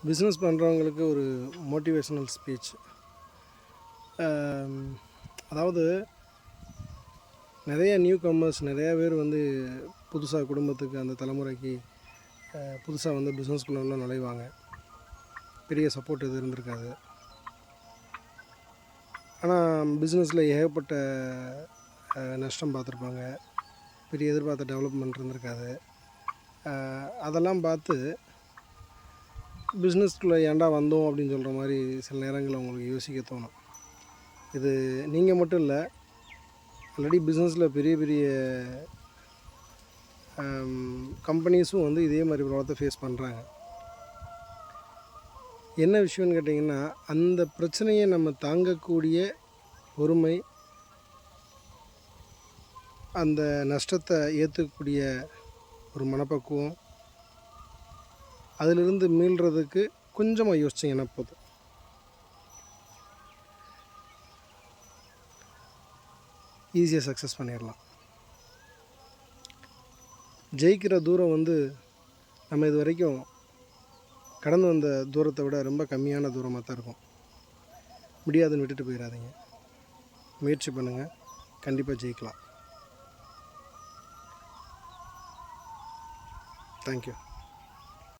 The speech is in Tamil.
பிஸ்னஸ் பண்ணுறவங்களுக்கு ஒரு மோட்டிவேஷ்னல் ஸ்பீச். அதாவது நிறைய நியூ கம்மர்ஸ், நிறையா பேர் வந்து புதுசாக குடும்பத்துக்கு அந்த தலைமுறைக்கு புதுசாக வந்து பிஸ்னஸ்குள்ளே நுழைவாங்க. பெரிய சப்போர்ட் எது இருந்திருக்காது. ஆனால் பிஸ்னஸில் ஏகப்பட்ட நஷ்டம் பார்த்துருப்பாங்க. பெரிய எதிர்பார்த்த டெவலப்மெண்ட் இருந்திருக்காது. அதெல்லாம் பார்த்து பிஸ்னஸ்குள்ளே ஏன்டா வந்தோம் அப்படின்னு சொல்கிற மாதிரி சில நேரங்களில் உங்களுக்கு யோசிக்க தோணும். இது நீங்கள் மட்டும் இல்லை, ஆல்ரெடி பிஸ்னஸில் பெரிய பெரிய கம்பெனிஸும் வந்து இதே மாதிரி ப்ராப்ளத்தை ஃபேஸ் பண்ணுறாங்க. என்ன விஷயம்னு கேட்டிங்கன்னா, அந்த பிரச்சனையை நம்ம தாங்கக்கூடிய பொறுமை, அந்த நஷ்டத்தை ஏற்றுக்கக்கூடிய ஒரு மனப்பக்குவம், அதிலிருந்து மீள்றதுக்கு கொஞ்சமாக யோசிச்சிங்கன்னா போதும். ஈஸியாக சக்ஸஸ் பண்ணிடலாம். ஜெயிக்கிற தூரம் வந்து நம்ம இது வரைக்கும் கடந்து வந்த தூரத்தை விட ரொம்ப கம்மியான தூரமாக தான் இருக்கும். முடியாதுன்னு விட்டுட்டு போயிடாதீங்க. முயற்சி பண்ணுங்கள், கண்டிப்பாக ஜெயிக்கலாம். தேங்க்யூ.